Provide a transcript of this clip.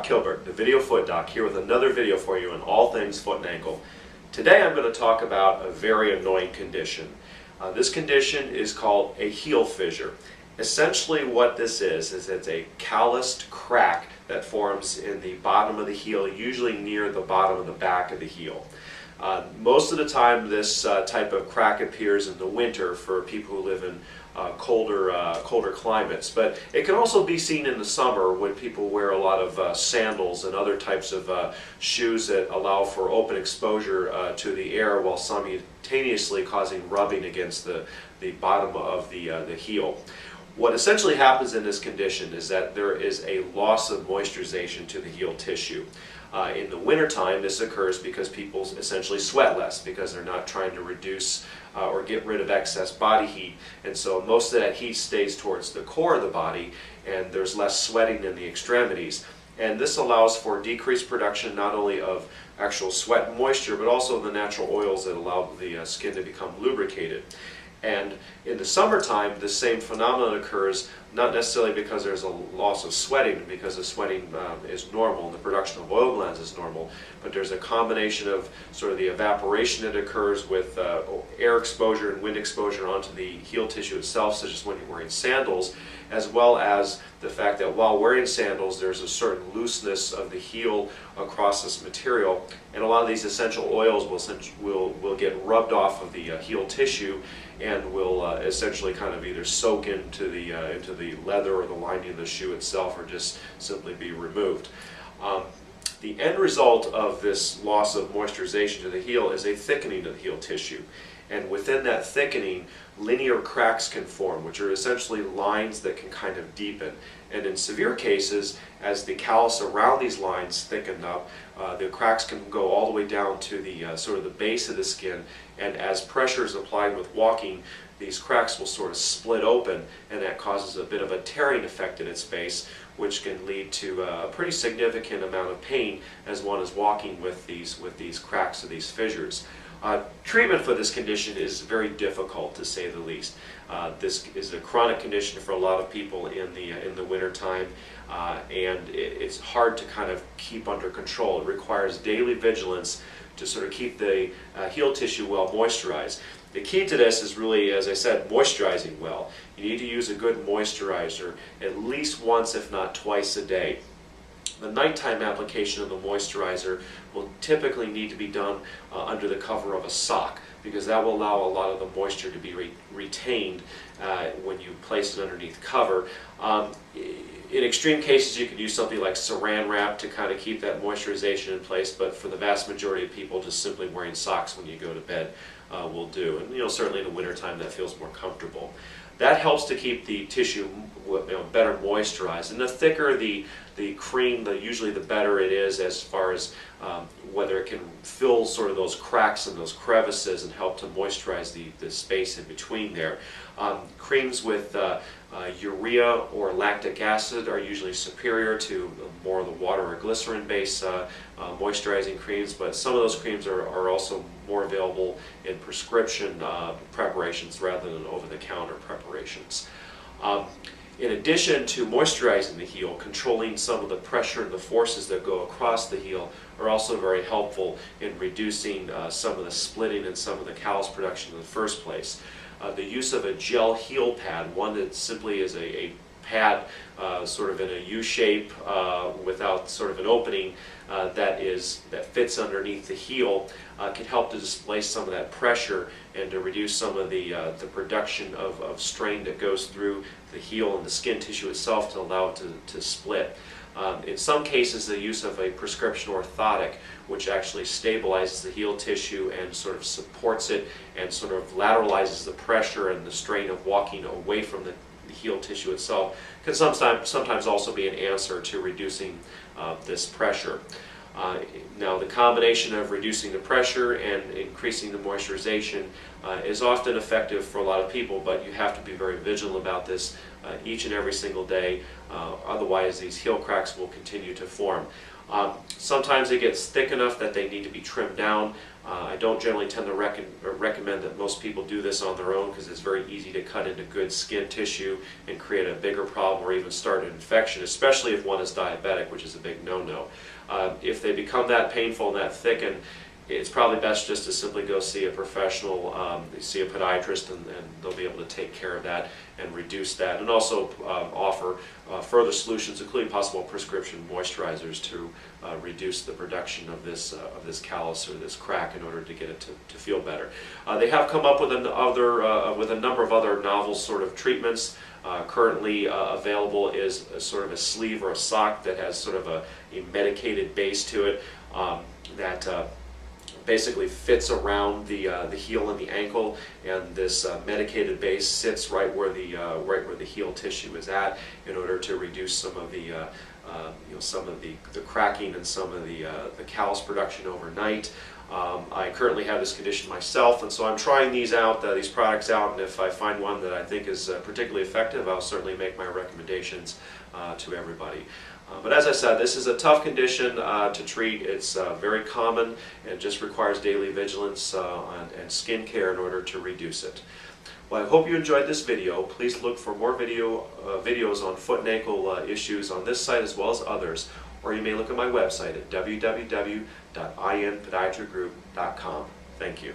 Doc Kilberg, the Video Foot Doc, here with another video for you on all things foot and ankle. Today I'm going to talk about a very annoying condition. This condition is called a heel fissure. Essentially what this is it's a calloused crack that forms in the bottom of the heel, usually near the bottom of the back of the heel. Most of the time this type of crack appears in the winter for people who live in colder climates, but it can also be seen in the summer when people wear a lot of sandals and other types of shoes that allow for open exposure to the air while simultaneously causing rubbing against the bottom of the heel. What essentially happens in this condition is that there is a loss of moisturization to the heel tissue. In the wintertime, this occurs because people essentially sweat less because they're not trying to reduce or get rid of excess body heat, and so most of that heat stays towards the core of the body and there's less sweating in the extremities. And this allows for decreased production not only of actual sweat and moisture, but also the natural oils that allow the skin to become lubricated. And in the summertime, the same phenomenon occurs, not necessarily because there's a loss of sweating, because the sweating is normal and the production of oil glands is normal, but there's a combination of sort of the evaporation that occurs with air exposure and wind exposure onto the heel tissue itself, such as when you're wearing sandals, as well as the fact that while wearing sandals there's a certain looseness of the heel across this material, and a lot of these essential oils will get rubbed off of the heel tissue and will essentially kind of either soak into the leather or the lining of the shoe itself, or just simply be removed. The end result of this loss of moisturization to the heel is a thickening of the heel tissue. And within that thickening, linear cracks can form, which are essentially lines that can kind of deepen. And in severe cases, as the callus around these lines thicken up, the cracks can go all the way down to the sort of the base of the skin. And as pressure is applied with walking, these cracks will sort of split open, and that causes a bit of a tearing effect at its base, which can lead to a pretty significant amount of pain as one is walking with these cracks or these fissures. Treatment for this condition is very difficult, to say the least. This is a chronic condition for a lot of people in the winter time, and it's hard to kind of keep under control. It requires daily vigilance to sort of keep the heel tissue well moisturized. The key to this is really, as I said, moisturizing well. You need to use a good moisturizer at least once, if not twice a day. The nighttime application of the moisturizer will typically need to be done under the cover of a sock, because that will allow a lot of the moisture to be retained when you place it underneath cover. In extreme cases, you could use something like saran wrap to kind of keep that moisturization in place, but for the vast majority of people, just simply wearing socks when you go to bed will do. And certainly in the wintertime that feels more comfortable. That helps to keep the tissue better moisturized, and the thicker the cream, usually the better it is as far as whether it can fill sort of those cracks and those crevices and help to moisturize the space in between there. Creams with urea or lactic acid are usually superior to more of the water or glycerin based moisturizing creams, but some of those creams are also more available in prescription preparations rather than over-the-counter preparations. In addition to moisturizing the heel, controlling some of the pressure and the forces that go across the heel are also very helpful in reducing some of the splitting and some of the callus production in the first place. The use of a gel heel pad, one that simply is a pad sort of in a U shape without sort of an opening that fits underneath the heel, can help to displace some of that pressure and to reduce some of the production of strain that goes through the heel and the skin tissue itself to allow it to split. In some cases, the use of a prescription orthotic, which actually stabilizes the heel tissue and sort of supports it and sort of lateralizes the pressure and the strain of walking away from the heel tissue itself, can sometimes also be an answer to reducing this pressure. Now, the combination of reducing the pressure and increasing the moisturization is often effective for a lot of people, but you have to be very vigilant about this each and every single day, otherwise these heel cracks will continue to form. Sometimes it gets thick enough that they need to be trimmed down. I don't generally tend to recommend that most people do this on their own, because it's very easy to cut into good skin tissue and create a bigger problem or even start an infection, especially if one is diabetic, which is a big no-no. If they become that painful and that thick, and it's probably best just to simply go see a professional, see a podiatrist, and they'll be able to take care of that and reduce that, and also offer further solutions, including possible prescription moisturizers to reduce the production of this callus or this crack in order to get it to feel better. They have come up with a number of other novel sort of treatments. Currently available is sort of a sleeve or a sock that has sort of a medicated base to it that basically fits around the heel and the ankle, and this medicated base sits right where the heel tissue is at, in order to reduce some of the the cracking and some of the callus production overnight. I currently have this condition myself, and so I'm trying these products out, and if I find one that I think is particularly effective, I'll certainly make my recommendations to everybody. But as I said, this is a tough condition to treat. It's very common and just requires daily vigilance and skin care in order to reduce it. Well, I hope you enjoyed this video. Please look for more videos on foot and ankle issues on this site as well as others, or you may look at my website at www.inpodiatrygroup.com. Thank you.